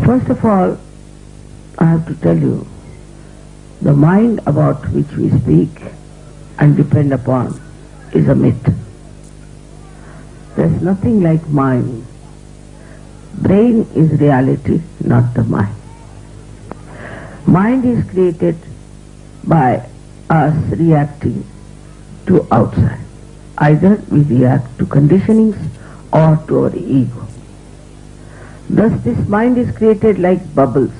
First of all, I have to tell you, the mind about which we speak and depend upon is a myth. There is nothing like mind. Brain is reality, not the mind. Mind is created by us reacting to outside. Either we react to conditionings or to our ego. Thus this mind is created like bubbles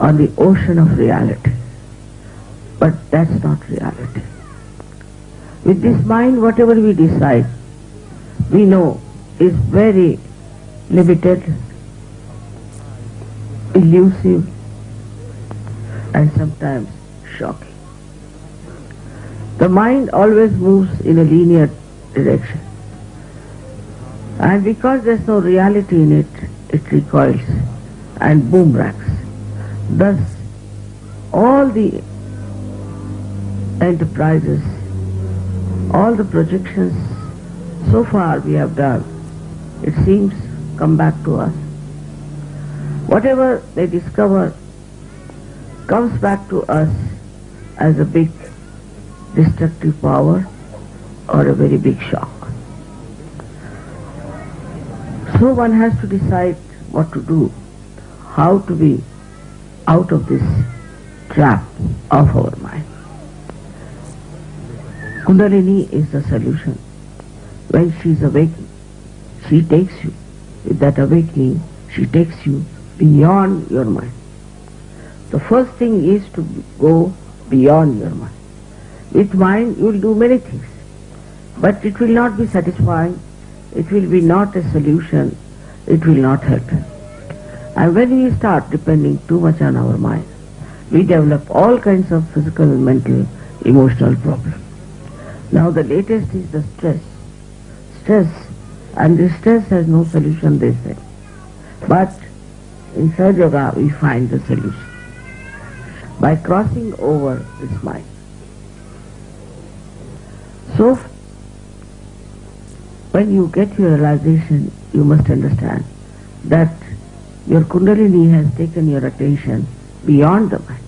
on the ocean of reality. But that's not reality. With this mind, whatever we decide, we know is very limited, elusive, and sometimes shocking. The mind always moves in a linear direction. And because there's no reality in it, it recoils and boomerangs. Thus, all the enterprises, all the projections so far we have done, it seems come back to us. Whatever they discover comes back to us as a big destructive power or a very big shock. So one has to decide what to do, how to be out of this trap of our mind. Kundalini is the solution. When she is awakened, she takes you, with that awakening, she takes you beyond your mind. The first thing is to go beyond your mind. With mind you will do many things, but it will not be satisfying, it will be not a solution, it will not help. And when we start depending too much on our mind, we develop all kinds of physical, mental, emotional problems. Now the latest is the stress. And this stress has no solution, they say. But in Sahaja Yoga we find the solution by crossing over this mind. So when you get your realization, you must understand that your Kundalini has taken your attention beyond the mind.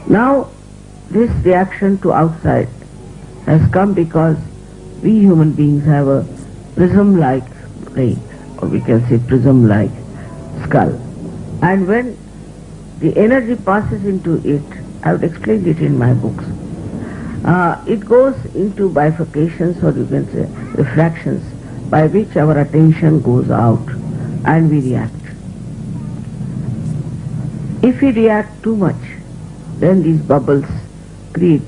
Now this reaction to outside has come because we human beings have a prism-like brain, or we can say prism-like skull. And when the energy passes into it, I have explained it in my books, it goes into bifurcations, or you can say refractions, by which our attention goes out and we react. If we react too much, then these bubbles create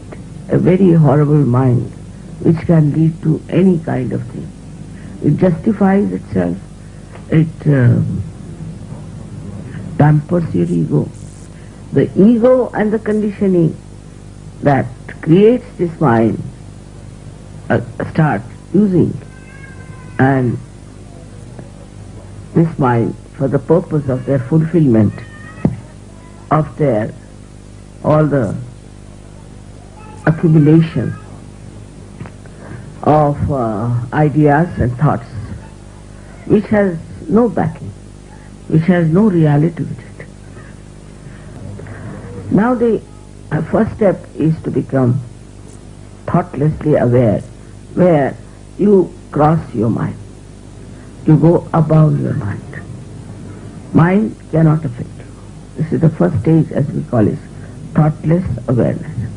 a very horrible mind which can lead to any kind of thing. It justifies itself, it dampers your ego. The ego and the conditioning that creates this mind start using and this mind for the purpose of their fulfillment of their all the accumulation of ideas and thoughts which has no backing, which has no reality with it. Now the first step is to become thoughtlessly aware, where you cross your mind. You go above your mind. Mind cannot affect you. This is the first stage, as we call it, thoughtless awareness.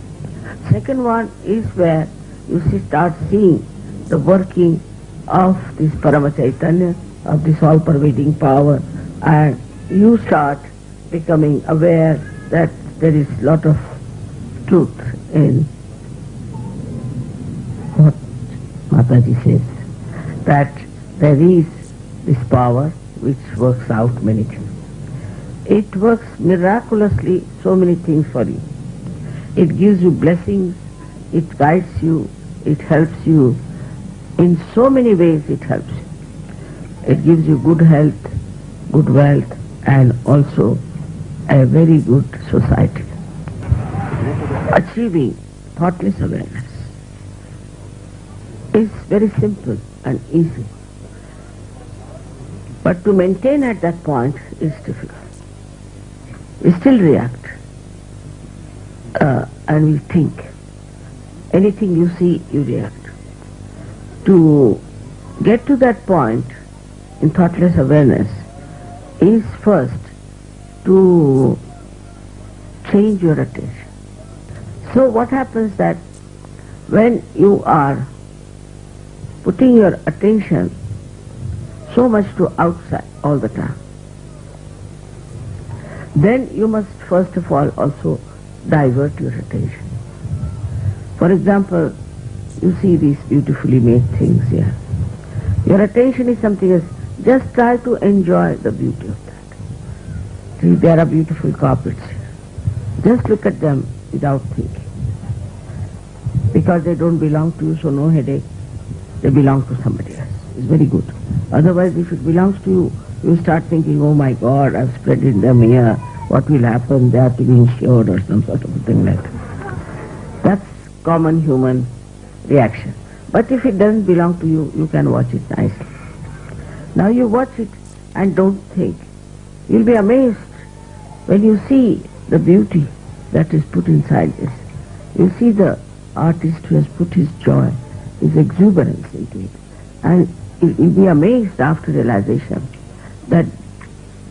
Second one is where you start seeing the working of this Parama Chaitanya, of this all-pervading power, and you start becoming aware that there is a lot of truth in what Mataji says, that there is this power which works out many things. It works miraculously so many things for you. It gives you blessings, it guides you, it helps you. In so many ways it helps you. It gives you good health, good wealth, and also a very good society. Achieving thoughtless awareness is very simple and easy. But to maintain at that point is difficult. We still react and we think. Anything you see, you react. To get to that point in thoughtless awareness is first to change your attention. So what happens that when you are putting your attention so much to outside all the time, then you must first of all also divert your attention. For example, you see these beautifully made things here. Your attention is something else. Just try to enjoy the beauty of that. See, there are beautiful carpets here. Just look at them without thinking. Because they don't belong to you, so no headache. They belong to somebody else. It's very good. Otherwise, if it belongs to you, you start thinking, oh my God, I've spread them here. What will happen? They have to be insured or some sort of a thing like that. That's common human reaction. But if it doesn't belong to you, you can watch it nicely. Now you watch it and don't think. You'll be amazed when you see the beauty that is put inside this. You see the artist who has put his joy, his exuberance into it. And you'll be amazed after realization that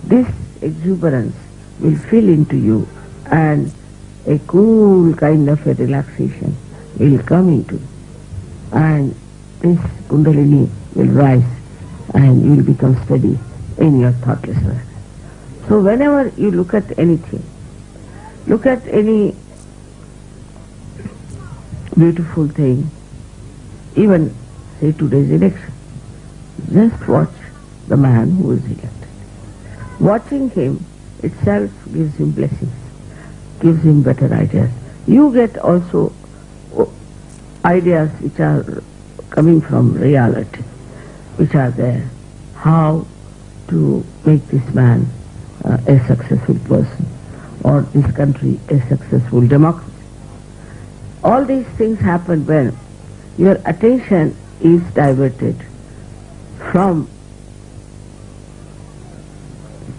this exuberance will fill into you and a cool kind of a relaxation will come into you. And this Kundalini will rise and you will become steady in your thoughtless awareness. So whenever you look at anything, look at any beautiful thing, even say today's election, just watch the man who is elected. Watching him itself gives him blessings, gives him better ideas. You get also ideas which are coming from reality, which are there. How to make this man a successful person, or this country a successful democracy. All these things happen when your attention is diverted from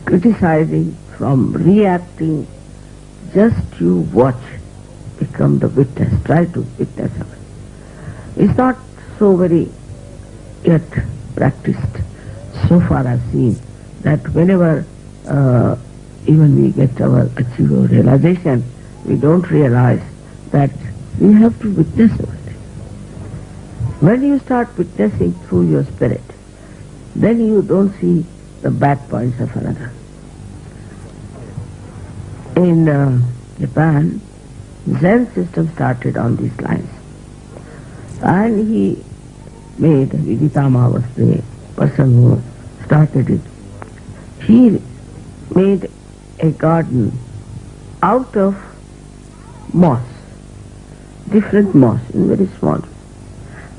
criticizing, from reacting. Just you watch, become the witness, try to witness of it. It's not so very yet practiced. So far I've seen that whenever even we get achieve our realization, we don't realize that we have to witness it. When you start witnessing through your spirit, then you don't see the bad points of another. In Japan, Zen system started on these lines. And he made, Viditama was the person who started it. He made a garden out of moss, different moss, in very small.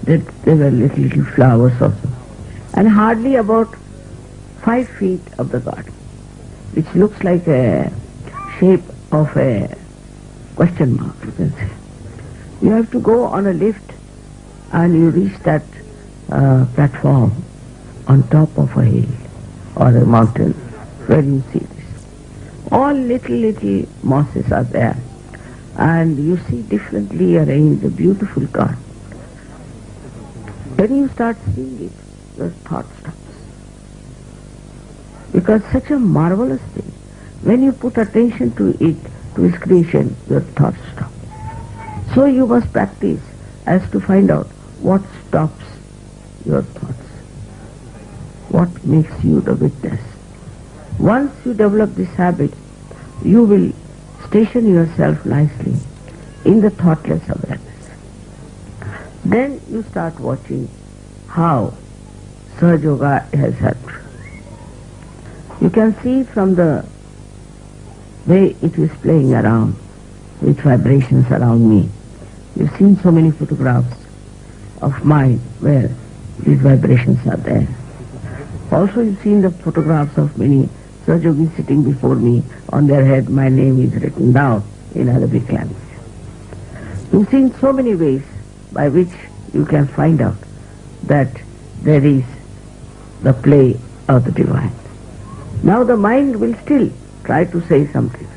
There were little flowers also. And hardly about 5 feet of the garden, which looks like a shape of a question mark, you can say. You have to go on a lift and you reach that platform on top of a hill or a mountain where you see this. All little mosses are there, and you see differently arranged a beautiful garden. When you start seeing it, your thought stops. Because such a marvelous thing, when you put attention to it, to its creation, your thoughts stop. So you must practice as to find out what stops your thoughts, what makes you the witness. Once you develop this habit, you will station yourself nicely in the thoughtless awareness. Then you start watching how Sahaja Yoga has helped. You can see from the way it is playing around with vibrations around me. You've seen so many photographs of mine where these vibrations are there. Also you've seen the photographs of many Sahaja Yogis sitting before me. On their head my name is written down in Arabic language. You've seen so many ways by which you can find out that there is the play of the divine. Now the mind will still try to say something.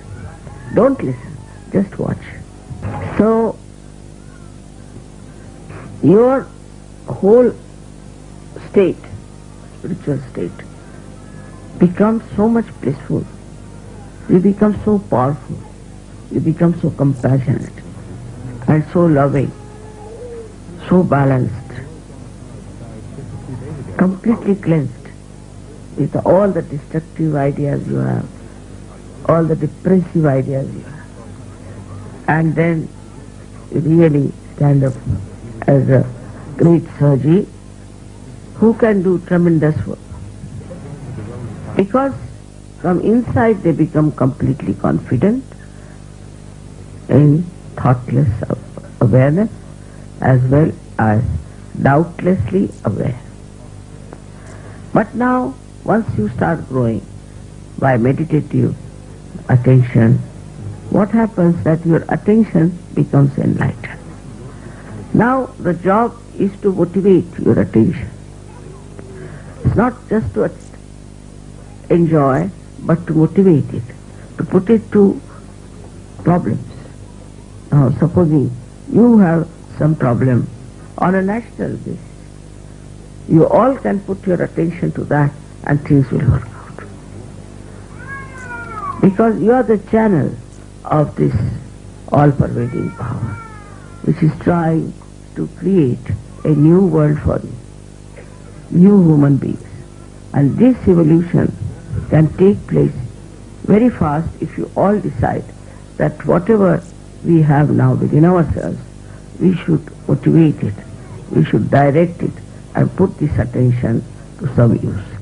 Don't listen, just watch. So your whole state, spiritual state, becomes so much blissful. You become so powerful. You become so compassionate and so loving, so balanced, completely cleansed with all the destructive ideas you have, all the depressive ideas you have. And then you really stand up as a great Sahaji who can do tremendous work. Because from inside they become completely confident in thoughtless awareness as well as doubtlessly aware. But now, once you start growing by meditative attention, what happens that your attention becomes enlightened. Now the job is to motivate your attention. It's not just to enjoy, but to motivate it, to put it to problems. Now supposing you have some problem on a national basis, you all can put your attention to that and things will work out. Because you are the channel of this all-pervading power, which is trying to create a new world for you, new human beings. And this evolution can take place very fast if you all decide that whatever we have now within ourselves, we should motivate it, we should direct it and put this attention to some use.